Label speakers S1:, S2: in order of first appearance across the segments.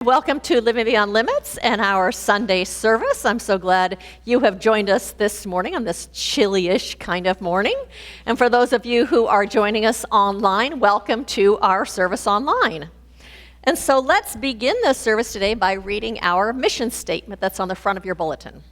S1: Welcome to Living Beyond Limits and our Sunday service. I'm so glad you have joined us this morning on this chilly-ish kind of morning. And for those of you who are joining us online, welcome to our service online. And so let's begin this service today by reading our mission statement that's on the front of your bulletin.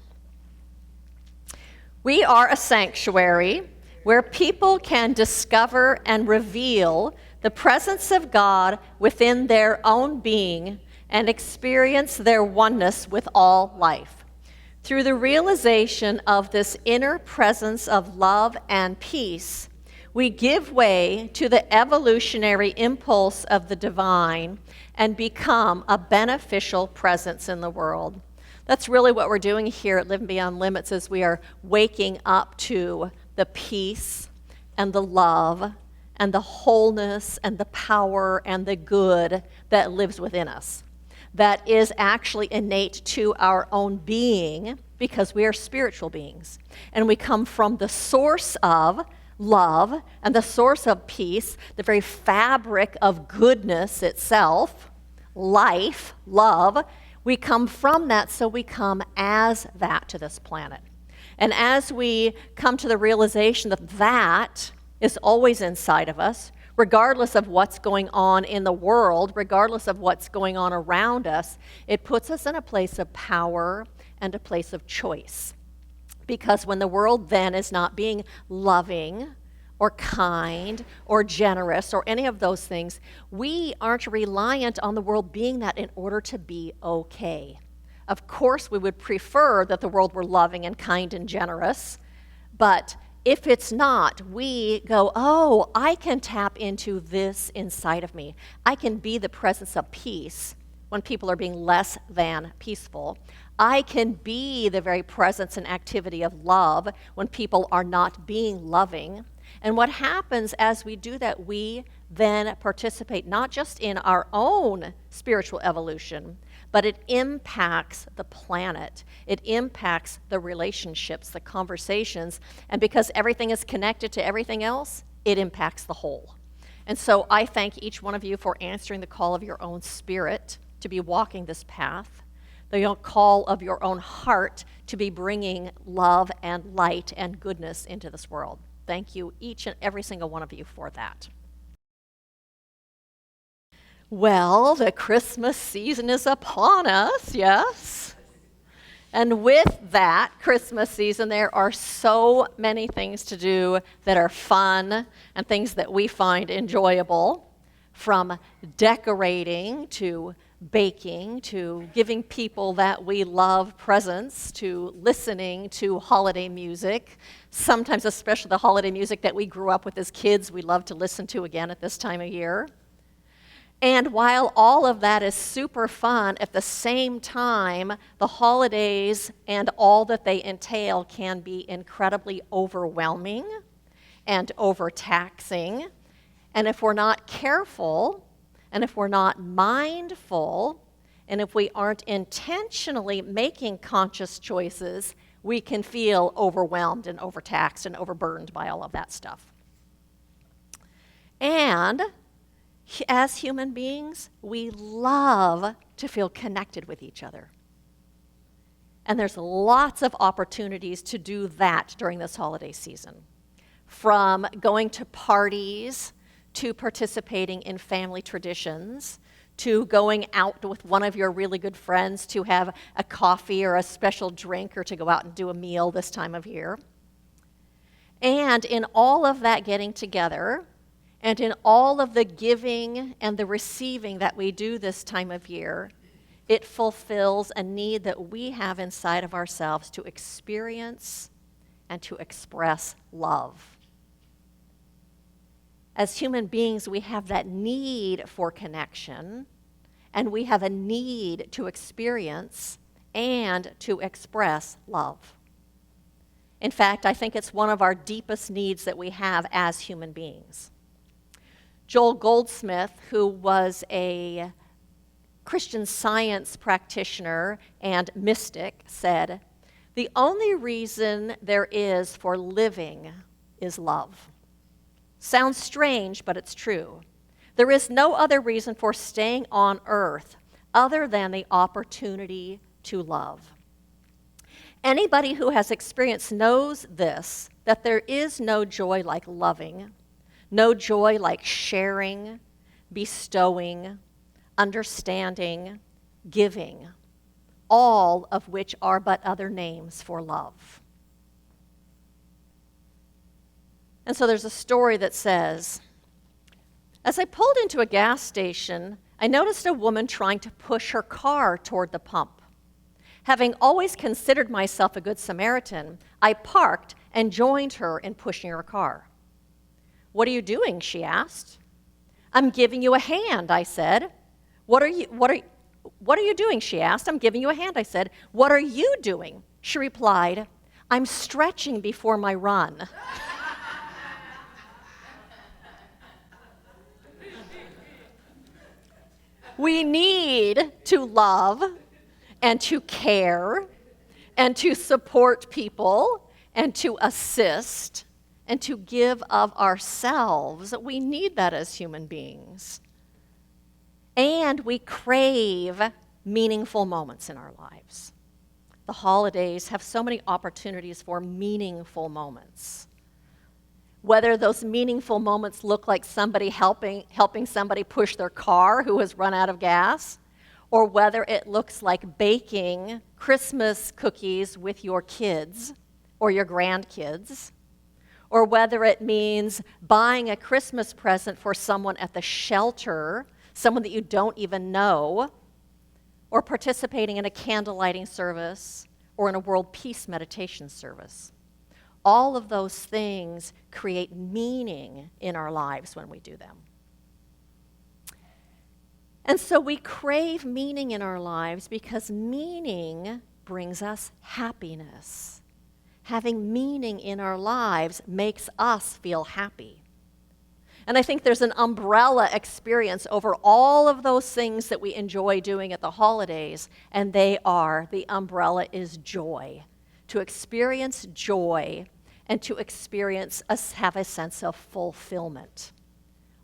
S1: We are a sanctuary where people can discover and reveal the presence of God within their own being and experience their oneness with all life. Through the realization of this inner presence of love and peace, we give way to the evolutionary impulse of the divine and become a beneficial presence in the world. That's really what we're doing here at Living Beyond Limits, is we are waking up to the peace and the love and the wholeness and the power and the good that lives within us. That is actually innate to our own being because we are spiritual beings. And we come from the source of love and the source of peace, the very fabric of goodness itself, life, love. We come from that, so we come as that to this planet. And as we come to the realization that that is always inside of us, regardless of what's going on in the world, regardless of what's going on around us, it puts us in a place of power and a place of choice. Because when the world then is not being loving or kind or generous or any of those things, we aren't reliant on the world being that in order to be okay. Of course, we would prefer that the world were loving and kind and generous, but if it's not, we go, oh, I can tap into this inside of me. I can be the presence of peace when people are being less than peaceful. I can be the very presence and activity of love when people are not being loving. And what happens as we do that, we then participate not just in our own spiritual evolution, but it impacts the planet. It impacts the relationships, the conversations, and because everything is connected to everything else, it impacts the whole. And so I thank each one of you for answering the call of your own spirit to be walking this path, the call of your own heart to be bringing love and light and goodness into this world. Thank you, each and every single one of you, for that. Well, the Christmas season is upon us, yes? And with that Christmas season, there are so many things to do that are fun and things that we find enjoyable, from decorating to baking to giving people that we love presents to listening to holiday music, sometimes especially the holiday music that we grew up with as kids we love to listen to again at this time of year. And while all of that is super fun, at the same time, the holidays and all that they entail can be incredibly overwhelming and overtaxing. And if we're not careful, and if we're not mindful, and if we aren't intentionally making conscious choices, we can feel overwhelmed and overtaxed and overburdened by all of that stuff. And as human beings, we love to feel connected with each other. And there's lots of opportunities to do that during this holiday season. From going to parties, to participating in family traditions, to going out with one of your really good friends to have a coffee or a special drink or to go out and do a meal this time of year. And in all of that getting together, and in all of the giving and the receiving that we do this time of year, it fulfills a need that we have inside of ourselves to experience and to express love. As human beings, we have that need for connection, and we have a need to experience and to express love. In fact, I think it's one of our deepest needs that we have as human beings. Joel Goldsmith, who was a Christian Science practitioner and mystic, said, "The only reason there is for living is love." Sounds strange, but it's true. There is no other reason for staying on earth other than the opportunity to love. Anybody who has experience knows this, that there is no joy like loving, no joy like sharing, bestowing, understanding, giving, all of which are but other names for love. And so there's a story that says, as I pulled into a gas station, I noticed a woman trying to push her car toward the pump. Having always considered myself a good Samaritan, I parked and joined her in pushing her car. "What are you doing?" she asked. "I'm giving you a hand," I said. What are you doing?" she asked. "I'm giving you a hand," I said. "What are you doing?" She replied, "I'm stretching before my run." We need to love and to care and to support people and to assist and to give of ourselves. We need that as human beings. And we crave meaningful moments in our lives. The holidays have so many opportunities for meaningful moments. Whether those meaningful moments look like somebody helping somebody push their car who has run out of gas, or whether it looks like baking Christmas cookies with your kids or your grandkids, or whether it means buying a Christmas present for someone at the shelter, someone that you don't even know, or participating in a candle lighting service or in a world peace meditation service. All of those things create meaning in our lives when we do them. And so we crave meaning in our lives because meaning brings us happiness. Having meaning in our lives makes us feel happy. And I think there's an umbrella experience over all of those things that we enjoy doing at the holidays, and the umbrella is joy. To experience joy and to experience us have a sense of fulfillment.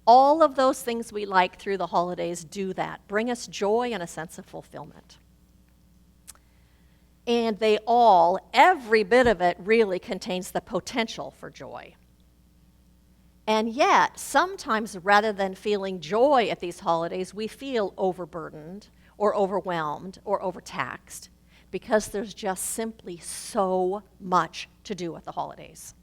S1: All of those things we like through the holidays do that, bring us joy and a sense of fulfillment. And every bit of it really contains the potential for joy. And yet, sometimes rather than feeling joy at these holidays, we feel overburdened or overwhelmed or overtaxed because there's just simply so much to do at the holidays.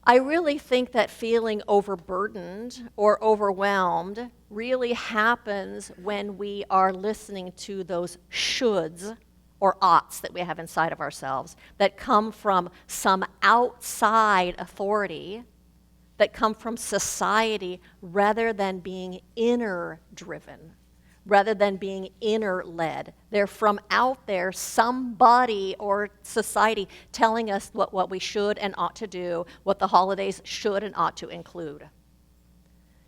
S1: I really think that feeling overburdened or overwhelmed really happens when we are listening to those shoulds or oughts that we have inside of ourselves that come from some outside authority, that come from society, rather than being inner-driven, rather than being inner-led. They're from out there, somebody or society telling us what we should and ought to do, what the holidays should and ought to include.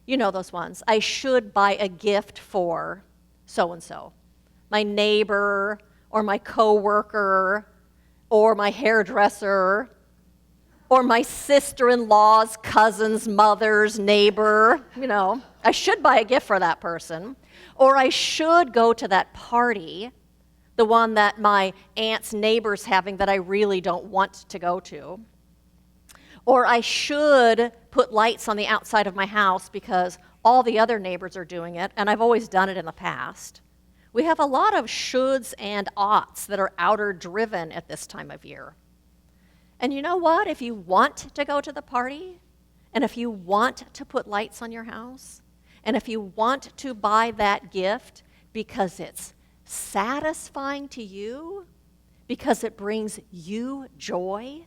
S1: You know those ones. I should buy a gift for so-and-so, my neighbor or my coworker or my hairdresser or my sister-in-law's cousin's mother's neighbor. I should buy a gift for that person. Or I should go to that party, the one that my aunt's neighbor's having that I really don't want to go to. Or I should put lights on the outside of my house because all the other neighbors are doing it, and I've always done it in the past. We have a lot of shoulds and oughts that are outer-driven at this time of year. And you know what? If you want to go to the party, and if you want to put lights on your house, and if you want to buy that gift because it's satisfying to you, because it brings you joy,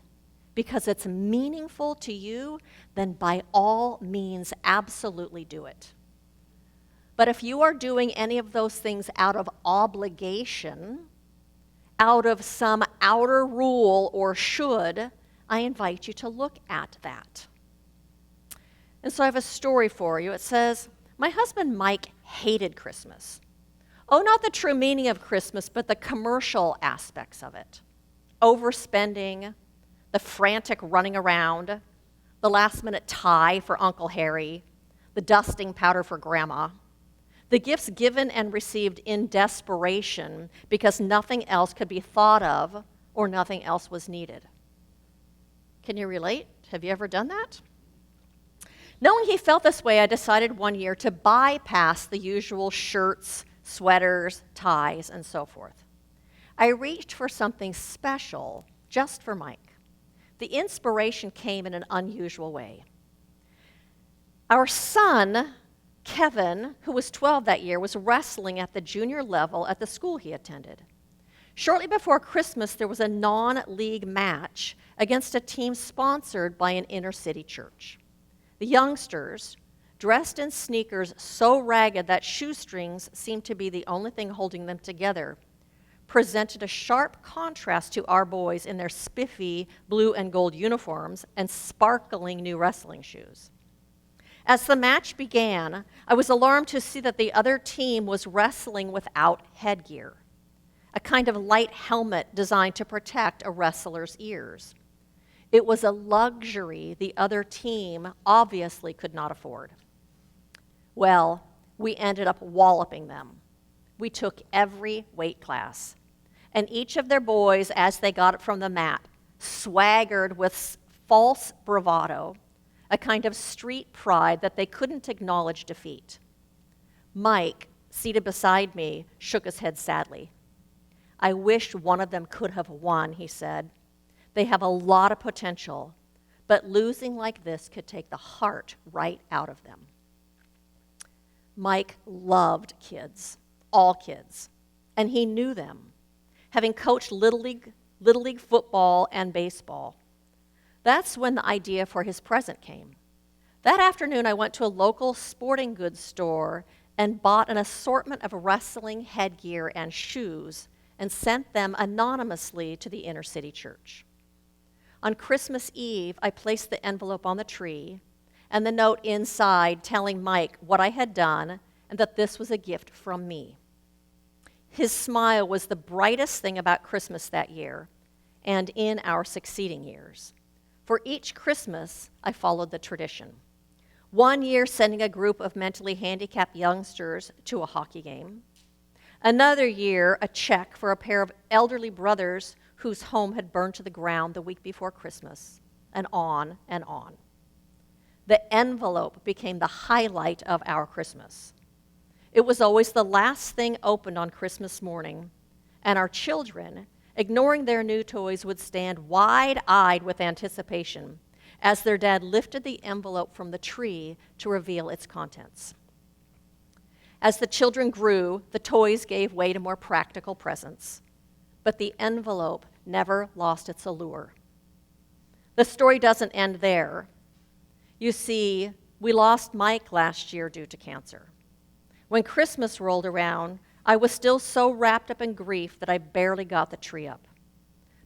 S1: because it's meaningful to you, then by all means, absolutely do it. But if you are doing any of those things out of obligation, out of some outer rule or should, I invite you to look at that. And so I have a story for you. It says, my husband Mike hated Christmas. Oh, not the true meaning of Christmas, but the commercial aspects of it. Overspending, the frantic running around, the last-minute tie for Uncle Harry, the dusting powder for Grandma, The gifts given and received in desperation because nothing else could be thought of or nothing else was needed. Can you relate? Have you ever done that? Knowing he felt this way, I decided one year to bypass the usual shirts, sweaters, ties, and so forth. I reached for something special just for Mike. The inspiration came in an unusual way. Our son, Kevin, who was 12 that year, was wrestling at the junior level at the school he attended. Shortly before Christmas, there was a non-league match against a team sponsored by an inner-city church. The youngsters, dressed in sneakers so ragged that shoestrings seemed to be the only thing holding them together, presented a sharp contrast to our boys in their spiffy blue and gold uniforms and sparkling new wrestling shoes. As the match began, I was alarmed to see that the other team was wrestling without headgear, a kind of light helmet designed to protect a wrestler's ears. It was a luxury the other team obviously could not afford. Well, we ended up walloping them. We took every weight class, and each of their boys, as they got it from the mat, swaggered with false bravado, a kind of street pride that they couldn't acknowledge defeat. Mike, seated beside me, shook his head sadly. "I wish one of them could have won," he said. "They have a lot of potential, but losing like this could take the heart right out of them." Mike loved kids, all kids, and he knew them, having coached Little League football and baseball. That's when the idea for his present came. That afternoon, I went to a local sporting goods store and bought an assortment of wrestling headgear and shoes and sent them anonymously to the inner city church. On Christmas Eve, I placed the envelope on the tree and the note inside telling Mike what I had done and that this was a gift from me. His smile was the brightest thing about Christmas that year and in our succeeding years. For each Christmas, I followed the tradition. One year, sending a group of mentally handicapped youngsters to a hockey game. Another year, a check for a pair of elderly brothers whose home had burned to the ground the week before Christmas, and on and on. The envelope became the highlight of our Christmas. It was always the last thing opened on Christmas morning, and our children, ignoring their new toys, would stand wide-eyed with anticipation as their dad lifted the envelope from the tree to reveal its contents. As the children grew, the toys gave way to more practical presents, but the envelope never lost its allure. The story doesn't end there. You see, we lost Mike last year due to cancer. When Christmas rolled around, I was still so wrapped up in grief that I barely got the tree up.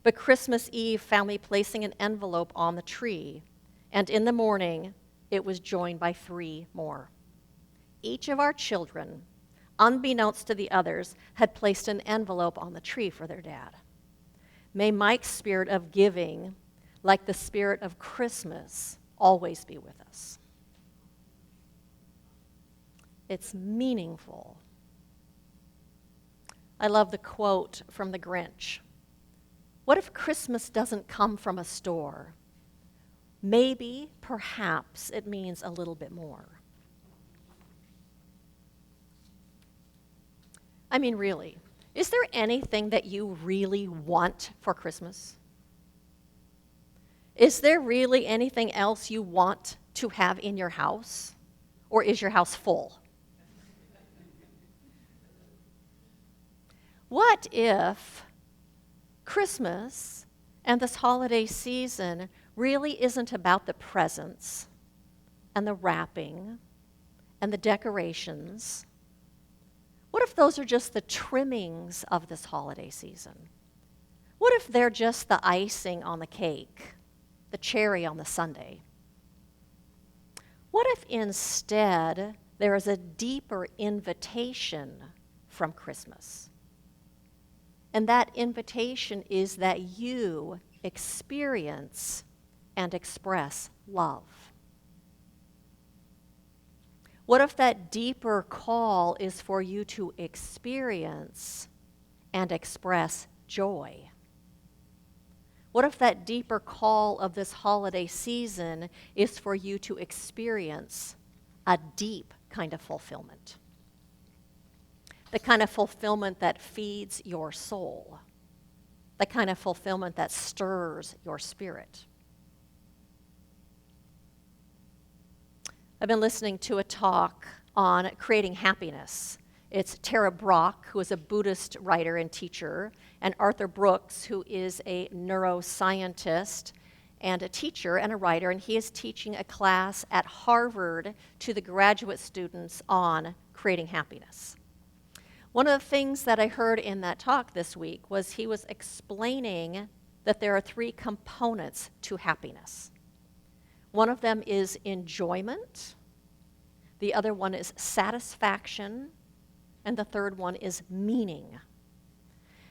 S1: But Christmas Eve found me placing an envelope on the tree, and in the morning, it was joined by 3 more. Each of our children, unbeknownst to the others, had placed an envelope on the tree for their dad. May Mike's spirit of giving, like the spirit of Christmas, always be with us. It's meaningful. I love the quote from the Grinch. What if Christmas doesn't come from a store? Maybe, perhaps, it means a little bit more. I mean, really, is there anything that you really want for Christmas? Is there really anything else you want to have in your house? Or is your house full? What if Christmas and this holiday season really isn't about the presents and the wrapping and the decorations? What if those are just the trimmings of this holiday season? What if they're just the icing on the cake, the cherry on the sundae? What if instead there is a deeper invitation from Christmas? And that invitation is that you experience and express love. What if that deeper call is for you to experience and express joy? What if that deeper call of this holiday season is for you to experience a deep kind of fulfillment? The kind of fulfillment that feeds your soul. The kind of fulfillment that stirs your spirit. I've been listening to a talk on creating happiness. It's Tara Brach, who is a Buddhist writer and teacher, and Arthur Brooks, who is a neuroscientist and a teacher and a writer, and he is teaching a class at Harvard to the graduate students on creating happiness. One of the things that I heard in that talk this week was he was explaining that there are 3 components to happiness. One of them is enjoyment, the other one is satisfaction, and the third one is meaning.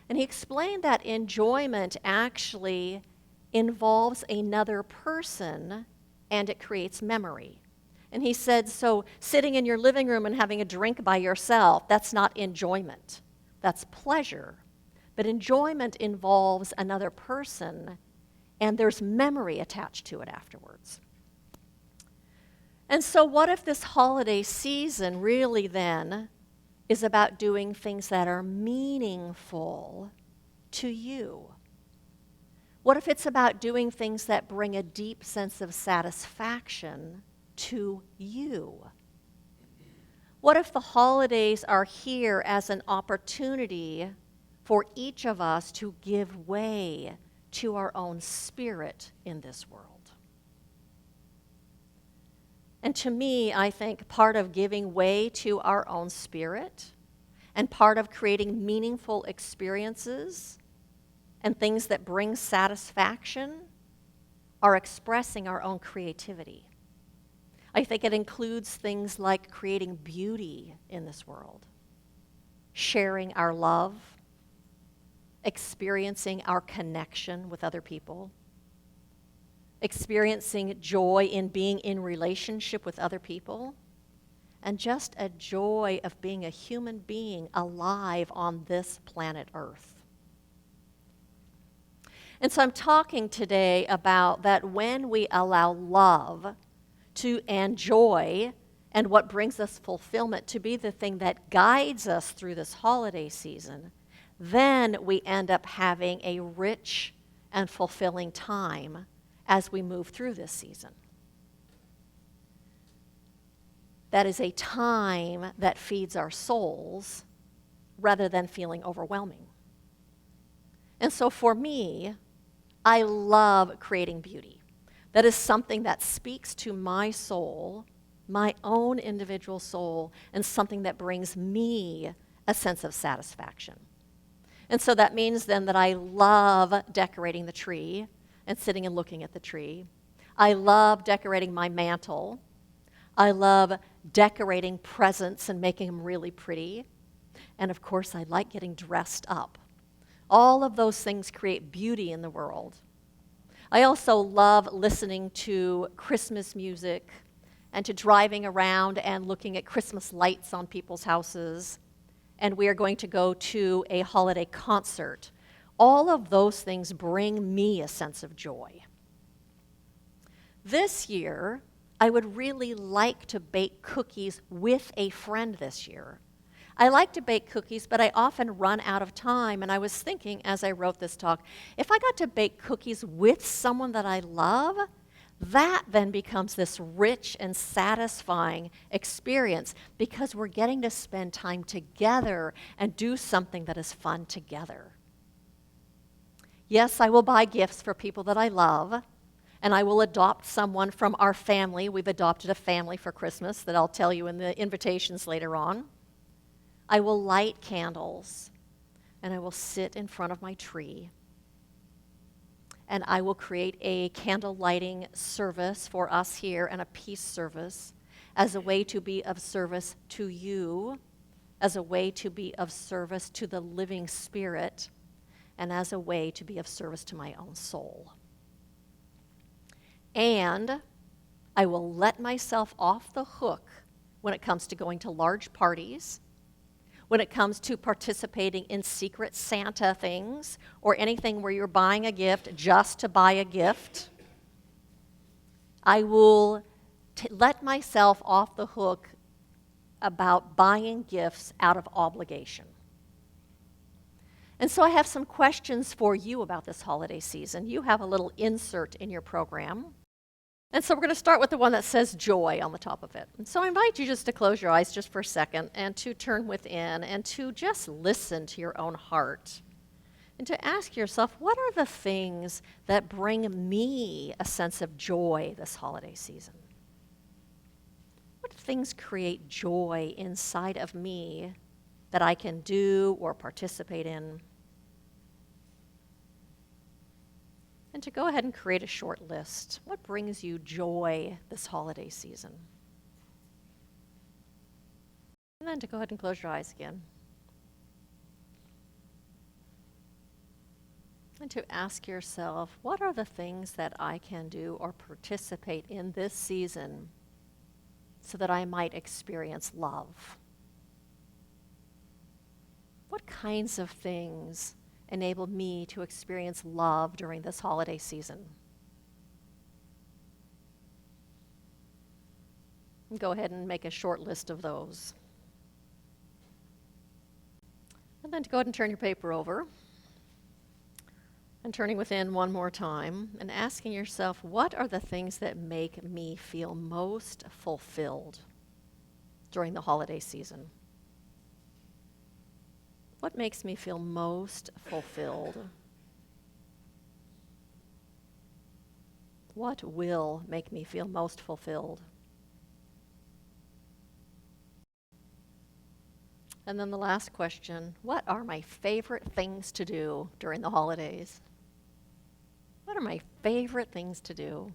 S1: And he explained that enjoyment actually involves another person and it creates memory. And he said, so sitting in your living room and having a drink by yourself, that's not enjoyment, that's pleasure. But enjoyment involves another person and there's memory attached to it afterwards. And so what if this holiday season really then is about doing things that are meaningful to you? What if it's about doing things that bring a deep sense of satisfaction to you? What if the holidays are here as an opportunity for each of us to give way to our own spirit in this world? And to me, I think part of giving way to our own spirit and part of creating meaningful experiences and things that bring satisfaction are expressing our own creativity. I think it includes things like creating beauty in this world, sharing our love, experiencing our connection with other people, experiencing joy in being in relationship with other people, and just a joy of being a human being alive on this planet Earth. And so I'm talking today about that when we allow love and joy and what brings us fulfillment to be the thing that guides us through this holiday season, then we end up having a rich and fulfilling time as we move through this season. That is a time that feeds our souls rather than feeling overwhelming. And so for me, I love creating beauty. That is something that speaks to my soul, my own individual soul, and something that brings me a sense of satisfaction. And so that means then that I love decorating the tree and sitting and looking at the tree. I love decorating my mantle. I love decorating presents and making them really pretty. And of course, I like getting dressed up. All of those things create beauty in the world. I also love listening to Christmas music and to driving around and looking at Christmas lights on people's houses. And we are going to go to a holiday concert. All of those things bring me a sense of joy. This year, I would really like to bake cookies with a friend this year. I like to bake cookies, but I often run out of time, and I was thinking as I wrote this talk, if I got to bake cookies with someone that I love, that then becomes this rich and satisfying experience because we're getting to spend time together and do something that is fun together. Yes, I will buy gifts for people that I love, and I will adopt someone from our family. We've adopted a family for Christmas that I'll tell you in the invitations later on. I will light candles, and I will sit in front of my tree, and I will create a candle lighting service for us here and a peace service as a way to be of service to you, as a way to be of service to the living Spirit, and as a way to be of service to my own soul. And I will let myself off the hook when it comes to going to large parties, when it comes to participating in secret Santa things, or anything where you're buying a gift just to buy a gift. I will let myself off the hook about buying gifts out of obligation. And so I have some questions for you about this holiday season. You have a little insert in your program. And so we're going to start with the one that says joy on the top of it. And so I invite you just to close your eyes just for a second and to turn within and to just listen to your own heart and to ask yourself, what are the things that bring me a sense of joy this holiday season? What things create joy inside of me that I can do or participate in? And to go ahead and create a short list. What brings you joy this holiday season? And then to go ahead and close your eyes again. And to ask yourself, what are the things that I can do or participate in this season so that I might experience love? What kinds of things enable me to experience love during this holiday season? And go ahead and make a short list of those. And then to go ahead and turn your paper over. And turning within one more time and asking yourself, what are the things that make me feel most fulfilled during the holiday season? What makes me feel most fulfilled? What will make me feel most fulfilled? And then the last question, what are my favorite things to do during the holidays? What are my favorite things to do?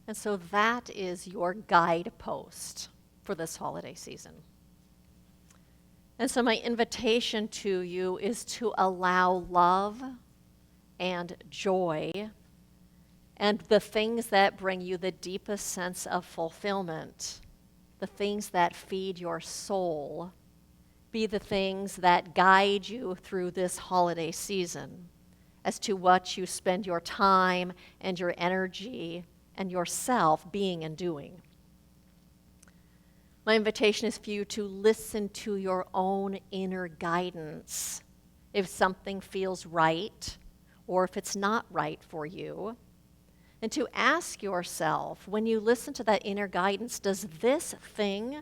S1: And so that is your guidepost for this holiday season. And so my invitation to you is to allow love and joy and the things that bring you the deepest sense of fulfillment, the things that feed your soul, be the things that guide you through this holiday season as to what you spend your time and your energy and yourself being and doing. My invitation is for you to listen to your own inner guidance. If something feels right or if it's not right for you, and to ask yourself, when you listen to that inner guidance, does this thing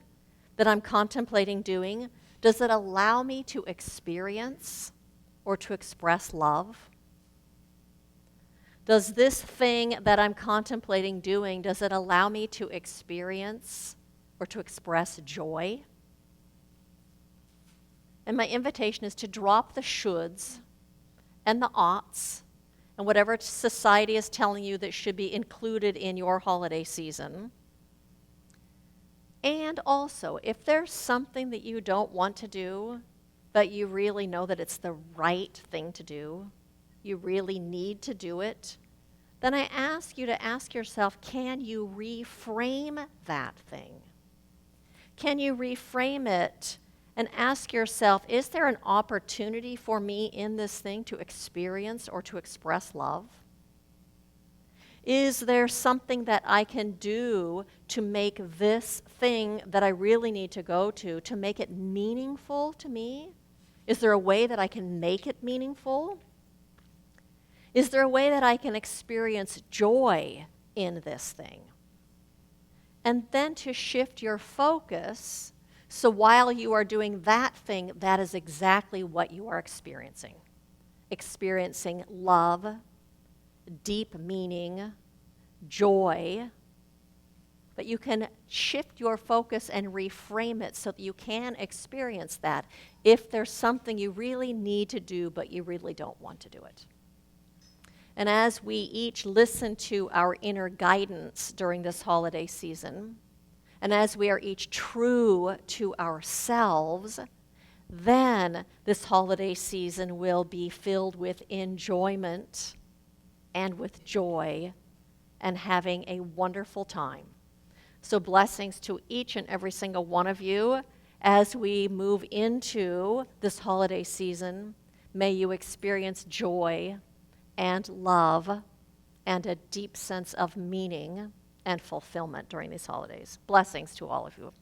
S1: that I'm contemplating doing, does it allow me to experience or to express love? Does this thing that I'm contemplating doing, does it allow me to experience or to express joy? And my invitation is to drop the shoulds and the oughts and whatever society is telling you that should be included in your holiday season. And also, if there's something that you don't want to do, but you really know that it's the right thing to do, you really need to do it, then I ask you to ask yourself, can you reframe that thing? Can you reframe it and ask yourself, is there an opportunity for me in this thing to experience or to express love? Is there something that I can do to make this thing that I really need to go to make it meaningful to me? Is there a way that I can make it meaningful? Is there a way that I can experience joy in this thing? And then to shift your focus, so while you are doing that thing, that is exactly what you are experiencing. Experiencing love, deep meaning, joy. But you can shift your focus and reframe it so that you can experience that if there's something you really need to do, but you really don't want to do it. And as we each listen to our inner guidance during this holiday season, and as we are each true to ourselves, then this holiday season will be filled with enjoyment and with joy and having a wonderful time. So blessings to each and every single one of you as we move into this holiday season. May you experience joy and love and a deep sense of meaning and fulfillment during these holidays. Blessings to all of you.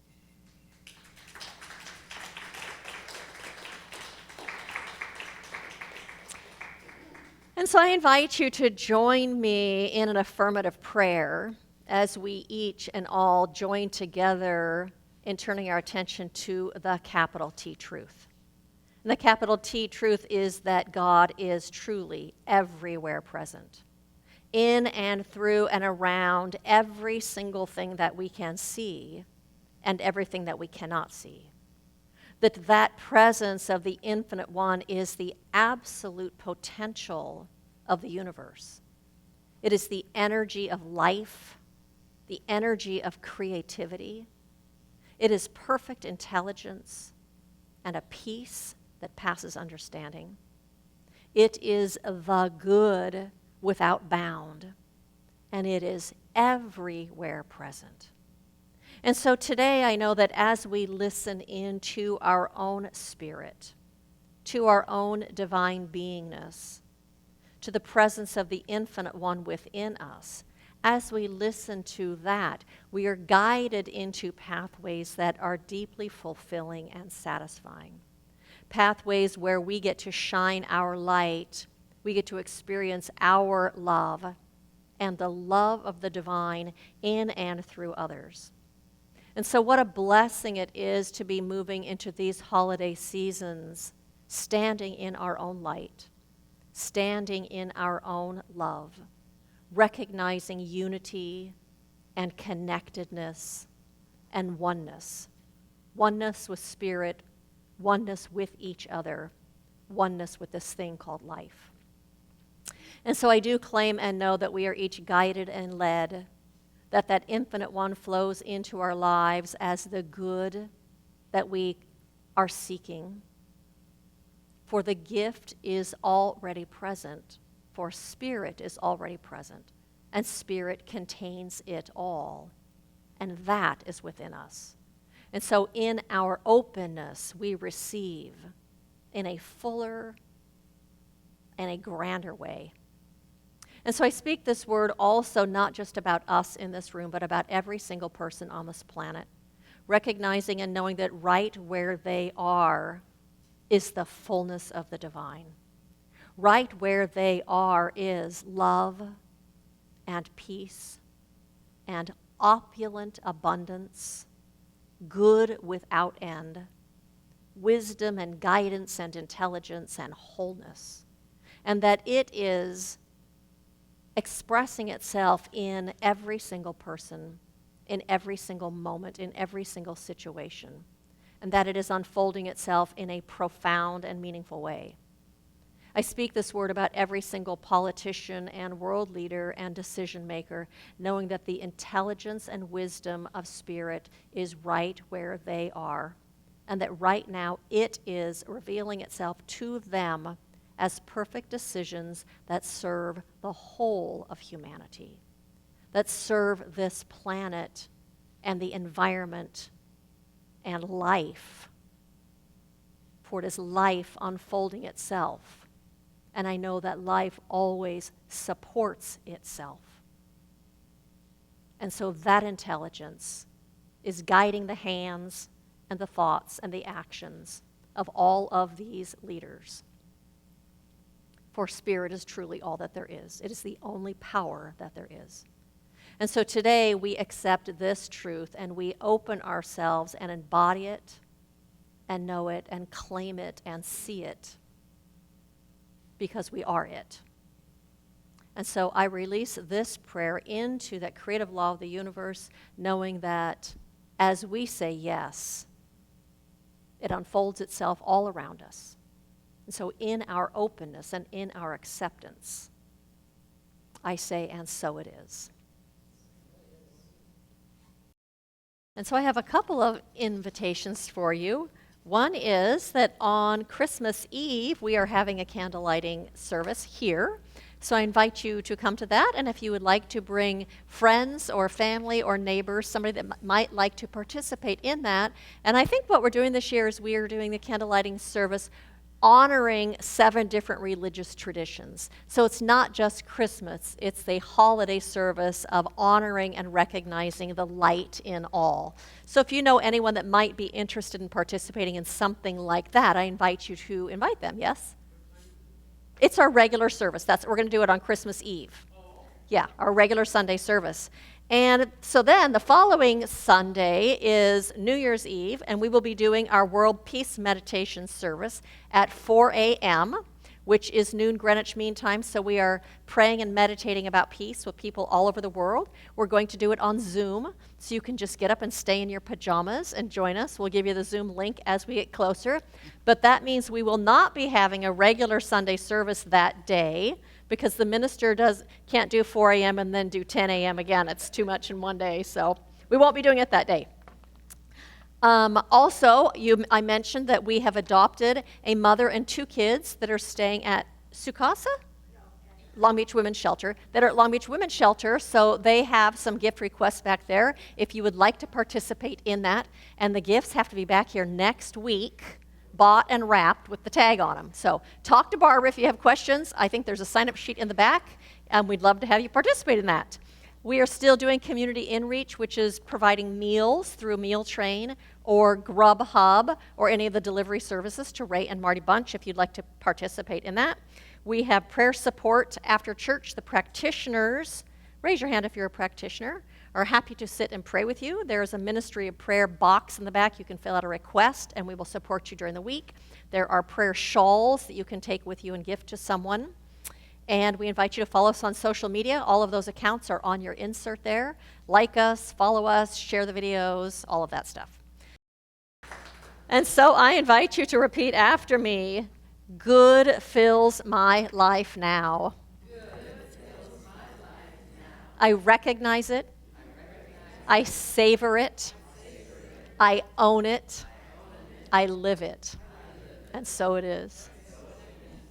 S1: And so I invite you to join me in an affirmative prayer as we each and all join together in turning our attention to the capital T truth. And the capital T truth is that God is truly everywhere present, in and through and around every single thing that we can see and everything that we cannot see. That presence of the Infinite One is the absolute potential of the universe. It is the energy of life, the energy of creativity. It is perfect intelligence and a peace that passes understanding. It is the good without bound, and it is everywhere present. And so today I know that as we listen into our own spirit, to our own divine beingness, to the presence of the Infinite One within us, as we listen to that, we are guided into pathways that are deeply fulfilling and satisfying. Pathways where we get to shine our light, we get to experience our love and the love of the divine in and through others. And so what a blessing it is to be moving into these holiday seasons, standing in our own light, standing in our own love, recognizing unity and connectedness and oneness. Oneness with spirit, oneness with each other, oneness with this thing called life. And so I do claim and know that we are each guided and led, that Infinite One flows into our lives as the good that we are seeking. For the gift is already present, for spirit is already present, and spirit contains it all, and that is within us. And so in our openness, we receive in a fuller and a grander way. And so I speak this word also not just about us in this room, but about every single person on this planet, recognizing and knowing that right where they are is the fullness of the divine. Right where they are is love and peace and opulent abundance, good without end, wisdom and guidance and intelligence and wholeness, and that it is expressing itself in every single person, in every single moment, in every single situation, and that it is unfolding itself in a profound and meaningful way. I speak this word about every single politician and world leader and decision maker, knowing that the intelligence and wisdom of spirit is right where they are, and that right now it is revealing itself to them as perfect decisions that serve the whole of humanity, that serve this planet and the environment and life. For it is life unfolding itself. And I know that life always supports itself. And so that intelligence is guiding the hands and the thoughts and the actions of all of these leaders. For spirit is truly all that there is. It is the only power that there is. And so today we accept this truth and we open ourselves and embody it and know it and claim it and see it because we are it. And so I release this prayer into that creative law of the universe, knowing that as we say yes, it unfolds itself all around us. And so in our openness and in our acceptance, I say, and so it is. And so I have a couple of invitations for you. One is that on Christmas Eve, we are having a candle lighting service here. So I invite you to come to that, and if you would like to bring friends or family or neighbors, somebody that might like to participate in that. And I think what we're doing this year is we are doing the candlelighting service honoring 7 different religious traditions. So it's not just Christmas, it's the holiday service of honoring and recognizing the light in all. So if you know anyone that might be interested in participating in something like that, I invite you to invite them, yes? It's our regular service. We're going to do it on Christmas Eve. Yeah, our regular Sunday service. And so then the following Sunday is New Year's Eve, and we will be doing our World Peace Meditation service at 4 a.m., which is noon Greenwich Mean Time. So we are praying and meditating about peace with people all over the world. We're going to do it on Zoom, so you can just get up and stay in your pajamas and join us. We'll give you the Zoom link as we get closer. But that means we will not be having a regular Sunday service that day, because the minister can't do 4 a.m. and then do 10 a.m. again. It's too much in one day, so we won't be doing it that day. Also, I mentioned that we have adopted a mother and 2 kids that are staying at Sukasa? Long Beach Women's Shelter, that are at Long Beach Women's Shelter, so they have some gift requests back there if you would like to participate in that. And the gifts have to be back here next week, bought and wrapped with the tag on them. So talk to Barbara if you have questions. I think there's a sign-up sheet in the back, and we'd love to have you participate in that. We are still doing Community InReach, which is providing meals through Meal Train or Grubhub or any of the delivery services to Ray and Marty Bunch if you'd like to participate in that. We have prayer support after church. The practitioners, raise your hand if you're a practitioner, are happy to sit and pray with you. There is a Ministry of Prayer box in the back. You can fill out a request, and we will support you during the week. There are prayer shawls that you can take with you and gift to someone. And we invite you to follow us on social media. All of those accounts are on your insert there. Like us, follow us, share the videos, all of that stuff. And so I invite you to repeat after me. Good fills my life now. Good fills my life now. I recognize it. I savor it. I own it. I live it. And so it is.